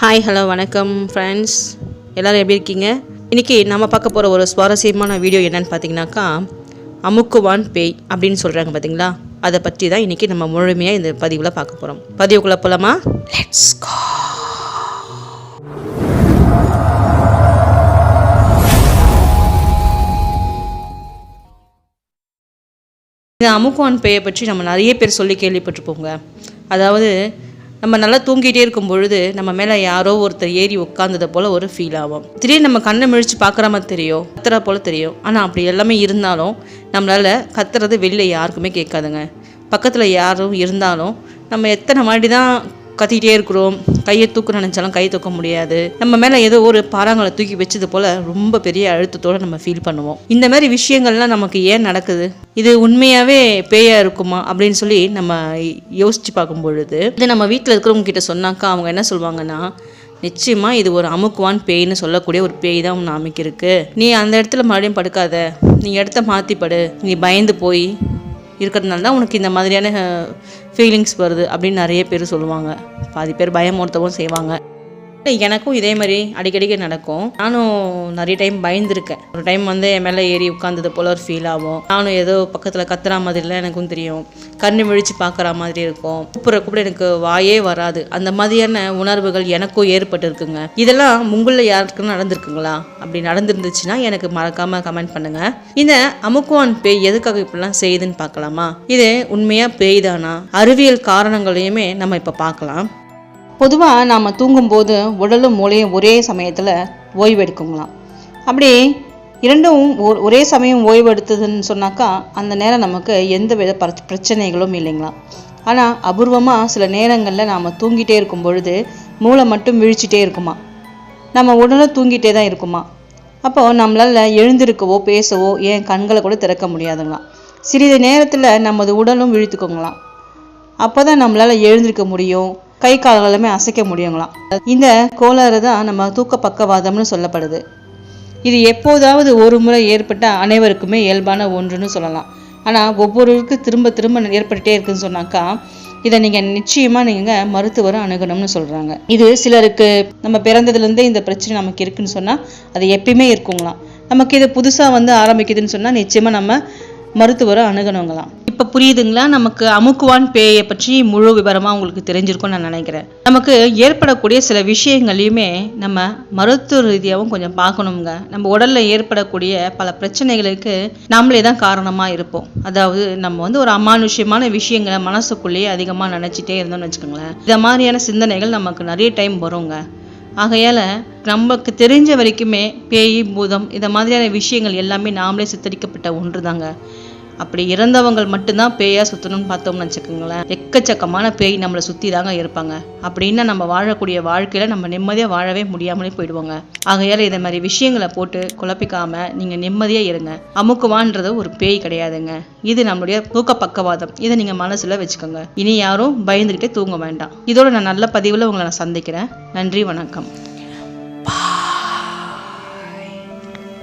Hi hello வணக்கம் friends, எல்லோரும் எப்படி இருக்கீங்க? இன்றைக்கி நம்ம பார்க்க போகிற ஒரு சுவாரஸ்யமான வீடியோ என்னென்னு பார்த்தீங்கன்னாக்கா, அமுக்குவான் பேய் அப்படின்னு சொல்கிறாங்க பார்த்தீங்களா, அதை பற்றி தான் இன்றைக்கி நம்ம முழுமையாக இந்த பதிவில் பார்க்க போகிறோம். பதிவுக்குள்ளே போகலாமா? Let's go. இந்த அமுக்குவான் பேயை பற்றி நம்ம நிறைய பேர் சொல்லி கேள்விப்பட்டிருப்போங்க. அதாவது நம்ம நல்லா தூங்கிட்டே இருக்கும் பொழுது நம்ம மேலே யாரோ ஒருத்தர் ஏறி உட்காந்ததை போல் ஒரு ஃபீல் ஆகும். திடீர்னு நம்ம கண்ணை முழிச்சு பார்க்குற மாதிரி தெரியும், கத்துறா போல் தெரியும். ஆனால் அப்படி எல்லாமே இருந்தாலும் நம்மளால் கத்துறது வெளியில் யாருக்குமே கேட்காதுங்க. பக்கத்தில் யாரும் இருந்தாலும் நம்ம எத்தனை வாட்டி தான் கத்திக்கிட்டே இருக்கிறோம், கையை தூக்க நினச்சாலும் கை தூக்க முடியாது. நம்ம மேலே ஏதோ ஒரு பாறாங்களை தூக்கி வச்சது போல் ரொம்ப பெரிய அழுத்தத்தோடு நம்ம ஃபீல் பண்ணுவோம். இந்த மாதிரி விஷயங்கள்லாம் நமக்கு ஏன் நடக்குது, இது உண்மையாகவே பேயாக இருக்குமா அப்படின்னு சொல்லி நம்ம யோசித்து பார்க்கும் பொழுது, இது நம்ம வீட்டில் இருக்கிறவங்க கிட்ட சொன்னாக்கா அவங்க என்ன சொல்லுவாங்கன்னா, நிச்சயமாக இது ஒரு அமுக்குவான் பேய்னு சொல்லக்கூடிய ஒரு பேய் தான் ஒன்று அமைக்கிருக்கு, நீ அந்த இடத்துல மறுபடியும் படுக்காத, நீ இடத்த மாற்றி படு, நீ பயந்து போய் இருக்கிறதுனால தான் உனக்கு இந்த மாதிரியான ஃபீலிங்ஸ் வருது அப்படின்னு நிறைய பேர் சொல்லுவாங்க. பாதி பேர் பயமுறுத்தவும் செய்வாங்க. எனக்கும் இதே மாதிரி அடிக்கடிக்கு நடக்கும். நானும் நிறைய டைம் பயந்துருக்கேன். ஒரு டைம் என் மேலே ஏறி உட்காந்தது போல் ஒரு ஃபீல் ஆகும். நானும் ஏதோ பக்கத்தில் கத்துற மாதிரிலாம் எனக்கும் தெரியும், கண்ணு விழிச்சு பார்க்குற மாதிரி இருக்கும், கூப்பிட எனக்கு வாயே வராது. அந்த மாதிரியான உணர்வுகள் எனக்கும் ஏற்பட்டு இருக்குங்க. இதெல்லாம் உங்களில் யாருக்குன்னு நடந்திருக்குங்களா? அப்படி நடந்துருந்துச்சுன்னா எனக்கு மறக்காமல் கமெண்ட் பண்ணுங்கள். இந்த அமுக்குவான் பேய் எதுக்காக இப்படிலாம் செய்யுதுன்னு பார்க்கலாமா? இது உண்மையாக பேய் தானா? அறிவியல் காரணங்களையுமே நம்ம இப்போ பார்க்கலாம். பொதுவாக நாம் தூங்கும்போது உடலும் மூளையும் ஒரே சமயத்தில் ஓய்வெடுக்குங்களாம். அப்படி இரண்டும் ஒரே சமயம் ஓய்வெடுத்ததுன்னு சொன்னாக்கா அந்த நேரம் நமக்கு எந்த வித பிரச்சனைகளும் இல்லைங்களாம். ஆனால் அபூர்வமாக சில நேரங்களில் நாம் தூங்கிட்டே இருக்கும் பொழுது மூளை மட்டும் விழிச்சிட்டே இருக்குமா, நம்ம உடலும் தூங்கிட்டே தான் இருக்குமா. அப்போது நம்மளால் எழுந்திருக்கவோ பேசவோ ஏன் கண்களை கூட திறக்க முடியாதுங்களாம். சிறிது நேரத்தில் நமது உடலும் விழித்துக்கோங்களாம். அப்போ தான் நம்மளால் எழுந்திருக்க முடியும், கை கால்கள் எல்லாமே அசைக்க முடியுங்களாம். இந்த கோளாறு தான் நம்ம தூக்க பக்கவாதம்னு சொல்லப்படுது. இது எப்போதாவது ஒரு முறை ஏற்பட்ட அனைவருக்குமே இயல்பான ஒன்றுன்னு சொல்லலாம். ஆனால் ஒவ்வொருவருக்கும் திரும்ப திரும்ப ஏற்பட்டுட்டே இருக்குன்னு சொன்னாக்கா இதை நீங்கள் நிச்சயமாக மருத்துவரை அணுகணும்னு சொல்கிறாங்க. இது சிலருக்கு நம்ம பிறந்ததுலேருந்தே இந்த பிரச்சனை நமக்கு இருக்குன்னு சொன்னால் அது எப்பயுமே இருக்குங்களாம். நமக்கு இது புதுசாக ஆரம்பிக்குதுன்னு சொன்னால் நிச்சயமாக நம்ம மருத்துவரை அணுகணுங்களாம். இப்போ புரியுதுங்களா? நமக்கு அமுக்குவான் பேயை பற்றி முழு விவரமாக உங்களுக்கு தெரிஞ்சிருக்கும்னு நான் நினைக்கிறேன். நமக்கு ஏற்படக்கூடிய சில விஷயங்களையுமே நம்ம மருத்துவ ரீதியாகவும் கொஞ்சம் பார்க்கணுங்க. நம்ம உடலில் ஏற்படக்கூடிய பல பிரச்சனைகளுக்கு நம்மளே தான் காரணமாக இருப்போம். அதாவது நம்ம ஒரு அமானுஷ்யமான விஷயங்களை மனசுக்குள்ளேயே அதிகமாக நினச்சிட்டே இருந்தோம்னு வச்சுக்கோங்களேன், இந்த மாதிரியான சிந்தனைகள் நமக்கு நிறைய டைம் வருங்க. ஆகையால் நமக்கு தெரிஞ்ச வரைக்குமே பேய் பூதம் இந்த மாதிரியான விஷயங்கள் எல்லாமே நாமளே சித்தரிக்கப்பட்ட ஒன்று தாங்க. அப்படி இறந்தவங்க மட்டும்தான் பேயா சுற்றணும்னு பார்த்தோம்னு வச்சுக்கோங்களேன், எக்கச்சக்கமான பேய் நம்மளை சுற்றி தாங்க இருப்பாங்க. அப்படின்னா நம்ம வாழக்கூடிய வாழ்க்கையில் நம்ம நிம்மதியாக வாழவே முடியாமலே போயிடுவோங்க. ஆகையால் இதை மாதிரி விஷயங்களை போட்டு குழப்பிக்காமல் நீங்கள் நிம்மதியாக இருங்க. அமுக்குவான்றது ஒரு பேய் கிடையாதுங்க, இது நம்மளுடைய தூக்க பக்கவாதம். இதை நீங்கள் மனசில் வச்சுக்கோங்க. இனி யாரும் பயந்துக்கிட்டே தூங்க வேண்டாம். இதோட நான் நல்ல பதிவில் உங்களை நான் சந்திக்கிறேன். நன்றி, வணக்கம்.